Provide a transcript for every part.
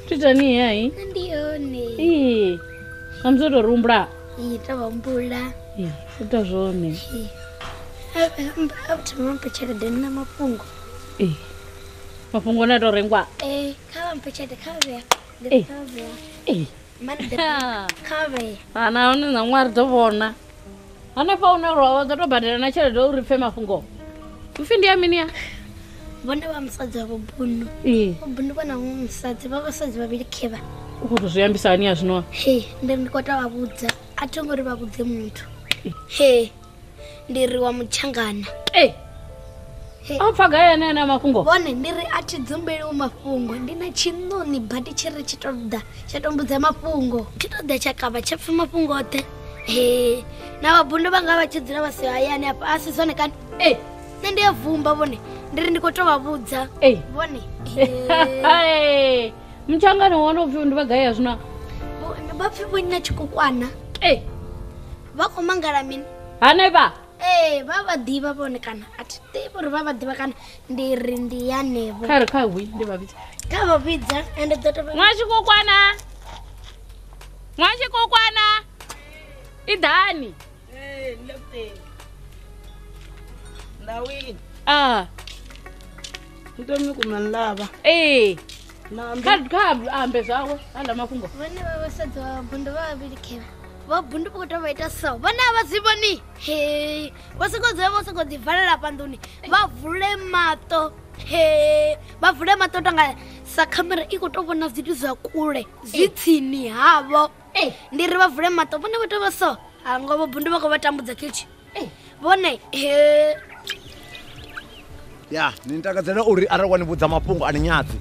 Tutani hai? Ndione. Amzoto rumbla. Tava mbula. Utazone. Mpechete dena mapungo. Mapungo na torengwa. Kava mpechete kave. Kave. Ana ona na ngwari tovona. Ana pa una ro to badela na chere do rife mapungo. Mfindi aminia. Bona bamsadza bobunu. Bobunu bana ngumsadzi babasadzi babili kheba. Ukuthi ziyambisani azino. Ndikota babudza. Atongori babudze muntu. Ndiri wa muchangana. Apfaga yena na mafungo. Bone ndiri ati dzumbeli mafungo. Ndina chinoni bati chiri chitoda. Chatombudza mafungo. Chitoda chakaba chapfa mafungo ote. Na babunu banga bachidzira base ayani apa asizone kan. Nende vumba bone. Ndiri ndikotova budza. Bone. Mchangano wano upi ndibagaya zvino. Bapfi bwina chikukwana. Vakomangala mini. Haneba. Baba diva bone kana. Ati tepuri baba diva kana ndiri ndiyanevo. Kare kawi ndibabidza. Kava pizza and the Mwachikukwana. Mwachikukwana. Idani. Look Nawi. Ndomi kumanlaba. Khadi ambe zawe ala mafungo. Vana vasadzi vabundu vavili vabundu kuti vaita so vana vazivoni vasikodzi panduni vavhule mato vavhule mato tanga sakamera ikutovona zvitu zvakule zvitsini havo ndiri vavhule mato vone vatova so hango vabundu vako vatambudza kichi vone ya nintakadzana uri arakwani budza mapungo ani nyadzi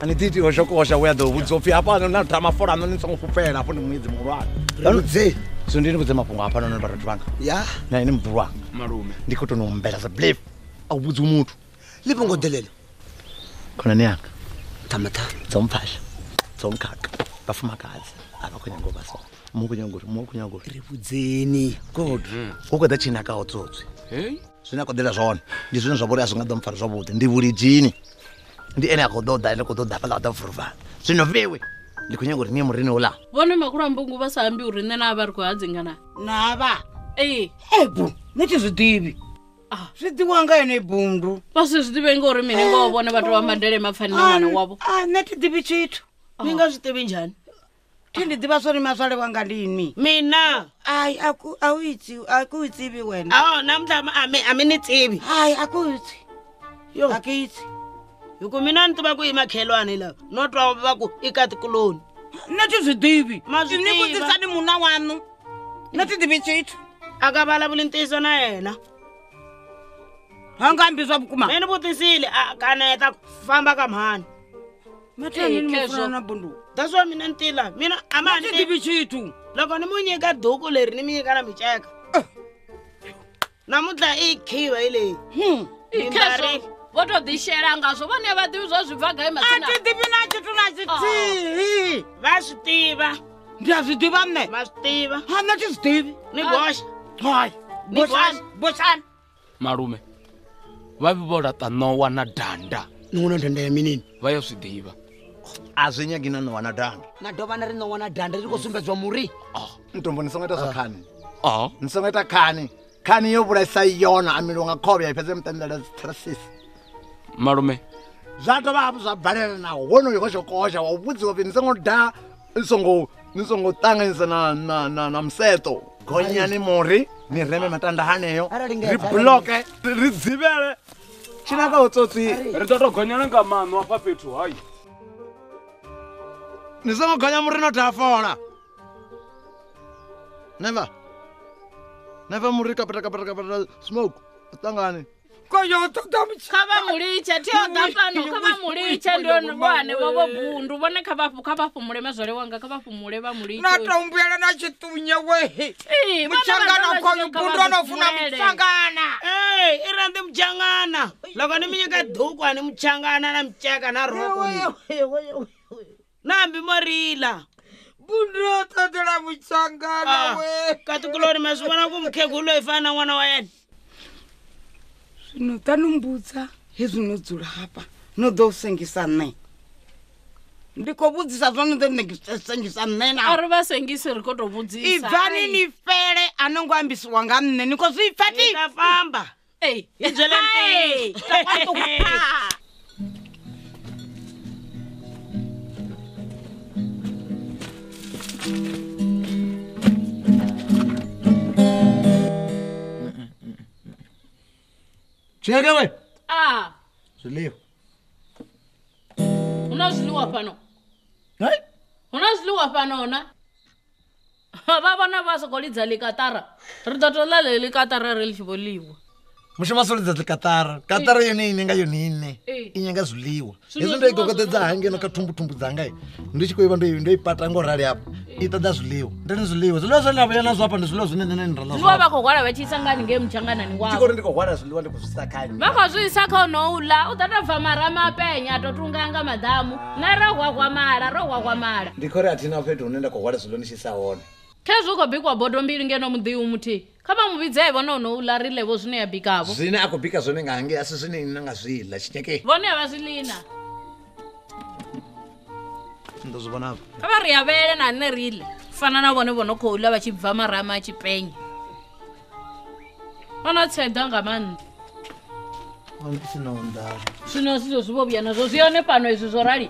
ani titi oshokosha where the woods of hapa na tama fora no nitsongofupela hapo ni mwedzi mulwana Ranudze so ndini budza mapungo hapa no baratu vanga ya na ini mbulwa malume ndikotonombela za believe awubudza umuntu lipongodelele khona niyanga tamata zomphasha zomkhaka bafumakazi abakhonyangoba so mukunyanguri ribudzeni god ukweda china ka otsotswe zwina kodela zwone ndi zwine zwabori azwi nga ḓo mpfara zwavhuḓi ndi vhulijini ndi ene a khou ṱoḓa ene khou ṱoḓa fhaḽa ḓa furuvana zwino viwe ndi khou nyanga uri niye murini uḽa vhone makulu a mbungu vha sa ambi uri nṋe na vha ri khou hadzingana nava ebu neti zwiḓivhi zwiḓiwa nga ene bundu vha si zwiḓivhe ngori mini ngo vhone vhathu vha madele mapfani na ṅwana wavho neti ḓivhi tshithu mi nga zwi ḓivhi njhani thi ndi ḓivha zwori mazwale wanga lini mina ai akuitsivi wena namhla ame ni tsivi ai akuitsi yo akitsi hikuva mina ni tiva ku i makhelwane lava no twa va ku i ka tikoloni na ti swi tivi ni vutisani muna wanu na ti tivi tshithu a ka vulavuli ntiyiso na yena hangambi swa vukuma mi ni vutisile a kaneta ku famba ka mhani matani ni mufana na bundu that's why mina ni tila mina ama ni tivi tshithu loko ni mu nyika duku leri ni mi nyika na miceka namuntlha i khiwa hi leyi voto dishera ngazvo vane vativi zva zvibvaga ematsina a ti tivi na tshithu na xitihi va swi tiva ndya swi tiva mne va swi tiva a na ti swi tivi ni boxa hayi ni boxana malume va vi vo rata nowa na danda ni n'wana danda ya minini va ya swi tiva a zwi nyagi na wana danda na dovha na ri no wana danda ri khou sumbedzwa muri ntombo ni songo ita zwa khani ni songo ita khani yo vhulaisa yona a milonga khovhe ya fhedza mutendela strasis malume zwa dovha hafhu zwa balela na wonoyo koshokosha wa vhudziwa pfi ni songo ṱanganyisa na museto gonyani muri ni reme matanda haneyo ri bloke ri dzivele tshina ka utsotsi ri ḓo gonyana nga maṋo afha fhethu hayi ni songo gonya muri no tafola never muri kapata smoke ṱangani koyo ṱoḓa kha vha mulitshe thi o ḓa fhano kha vha mulitshe ndi vhane vho bundu vhone kha vha fumule mazwale wanga kha vha fumule vha mulitshe na tombela na tshitunye we muchangana koyo bundu anofuna muchangana irande muchangana loko ni minyika dhuku ani muchangana na mcheka na roko nambi morila bundu tadela muchangana we katukulori masivona ku mkhegulu ifana n'wana wa yena no tanumbudza hezwi no dzula hapa no ḓo sengisa nne ndi khou vhudzisa zwone ndo sengisa nne na ari vha sengisi ri khou tou vhudzisa ibvani ni fele a no ngo ambisiwa nga nne ni khou zwi pfa ti ka famba idzwele Cheke we zwiḽiwa una zwiḽiwa fhano una zwiḽiwa fhano na va vona va soko lidza likatara ri ḓo to ḽa ḽe likatara ri ḽi vholiwa mushuma solidza katara yone ine nga yone ine inyenga zwiḽiwa hezwi ndo igogodedza hangeno kha thumbu dzanga ndi tshi khou iva ndo ipata ngo rali hapa i ṱoḓa zwiḽiwa ndini zwiḽiwa zwine navha yana zwapa ndi zwiḽiwa zwine nṋe ndi rala zwiḽiwa vha khou hwala vha tshi isa ngani ngei muchanganani wavho tshikori ndi khou hwala zwiḽiwa ndi khou zwi isa khani vha khou zwi isa kha no u ḽa u ḓo tou bva marama a penya a tou tunga nga maḓamu na ro hwahwamala ndi khori athina fhethu hune nda khou hwala zwiḽiwa ndi tshi isa hone khezwi u khou bikwa bodo mbili ngeno muḓiu muthihi kha vha muvhidze vhone no u ḽa ri ḽevho zwine ya bikavho zwine a khou bika zwone nga hangei asi zwine ine nga zwi ḽa tshinyeke vhone a vha zwi ḽina ndo zwi vhonavho kha vha ri avhele na nne ri ḽe fana na vhone vhono khou ḽa vha tshi bva marama a tshi penya vhona tseda nga maanḓa zwino zwizwo zwi vho vhuya nazwo zwi yone fhano izwi zwo rali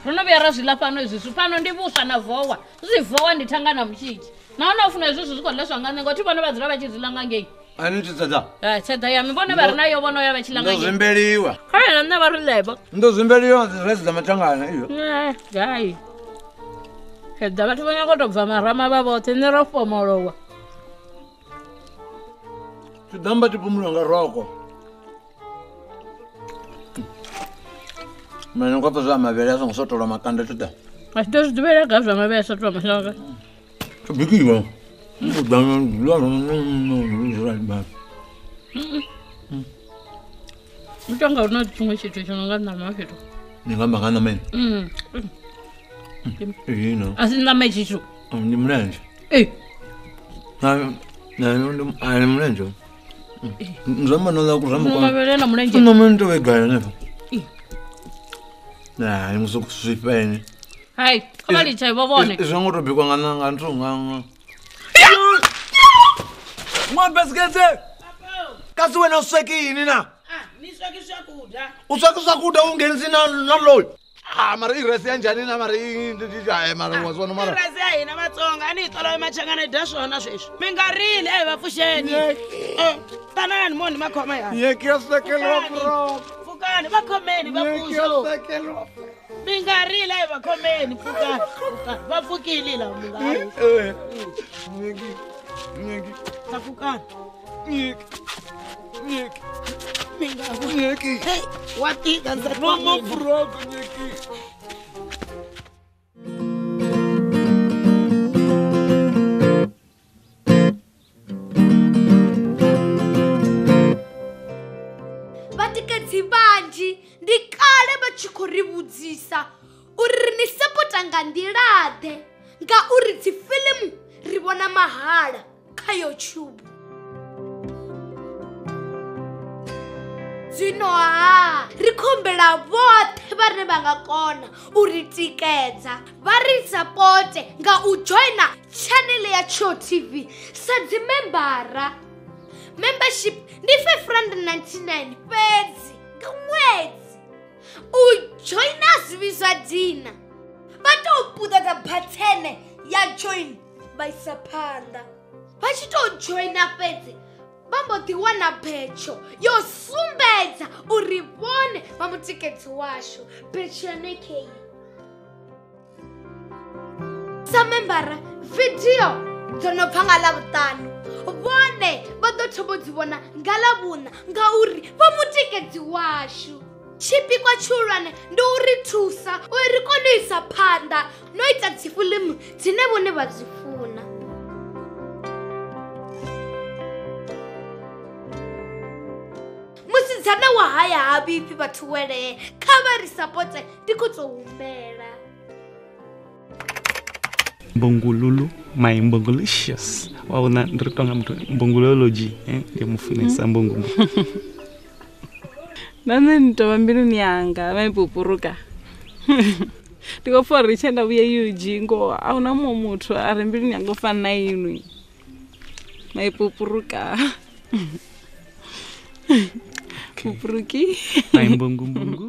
ro no vhuya ra zwi ḽa fhano izwi fhano ndi vhuswa na vowa zwi vowa ndi thanga na mushiki nahone u funa izwi zwi khou ḽeswa nga nṋe ngothi vhone vha dzula vha tshi zwi ḽa nga ngei ani tshi tseda tseda yami vhone vha ri nayo vhone ya vha tshi ḽa nga ngei ndo zwimbeliwa khabe na nṋe vha ri ḽevho ndo zwimbeliwa resi dza matangana iyo gai heda vhathu vha nyago tou bva marama vha vhoṱhe nṋe ro fomolowa tshiḓamba tshi pumuliwa nga roko mane ngo pfa zwa mavhele a songo sotolwa makanda tshiḓa a tshi ḓo zwi ḓivhela ga zwa mavhele a sotolwa mashango tsho bikiwa utonga una tshiṅwe tshithu tsho no nga ṋama fhethu ni nga amba nga ṋama ino a si ṋama tshithu ndi mulenzhe ni mulenzhe nzamba no ḽa kuzamba mavhele na mulenzhe ṋama nto vegaya nefho hayi musokuswifene hayi kha vha litsha vho vhone zwo ngo to bikwa nga ntunga Mwabesikete kasi wena uswekini na ni sweki swakudya usweki swakudya ungenisi na loyi mara iresi yanjhani na mara mara wasona mara iresi ya hina Vatsonga a ni hi tolo emachangana dya swona sweswi mi nga rili va pfuxeni tanani moni makhoma ya nyeki ya swekeliwa bro pfukani va khomeni va pfuxo mi nga rili va khomeni pfukani va pfukile la mi nga nyeki pfukani nyeki mi nga nyeki wa tika ndza mama bro nyeki vatikadzi vanji ndi kale vha tshi khou ri vhudzisa uri ni sapota nga nḓilaḓe ngauri dzifilimu ri vhona mahala kha YouTube. Zwino ri khombela vhoṱhe vhane vha nga kona u ri tikedza vha ri sapote nga u joina channel ya Cho TV sa dzimembara. Membership ndi R599 fhedzi nga ṅwedzi. U joina zwivhiswa dina vha tou puṱedza bhathene ya join vha isa phanḓa. Vha tshi tou joina fhedzi vha mbo ḓi wana betsho yo sumbedza uri vhone vha mutikedzi washu. Betsho yone kheyi sa membara video dzo no bva nga Ḽavhuṱanu vhone vha ḓo thoma dzi vhona nga Ḽavhuṋa ngauri vha mutikedzi washu. Tshipikwa tshihulwane ndi u ri thusa uri ri kone u isa phanḓa no ita dzifiḽimu dzine vhone vha dzi funa. Musidzana wa haya ha vhipfi vhathu welee kha vha ri sapote ndi khou tou humbela. Mbongololo, my Mbongolicious. Waona ndiri tonga mtu Mbongolology, ndiye mufunesa mbongo. Nane nitova mbiluni yanga maipupuruka. Ndikofora richenda vuya yuji ngo auna muthu ari mbiluni yanga ofana na inu. Maipupuruka. Pupuruki. My mbongo.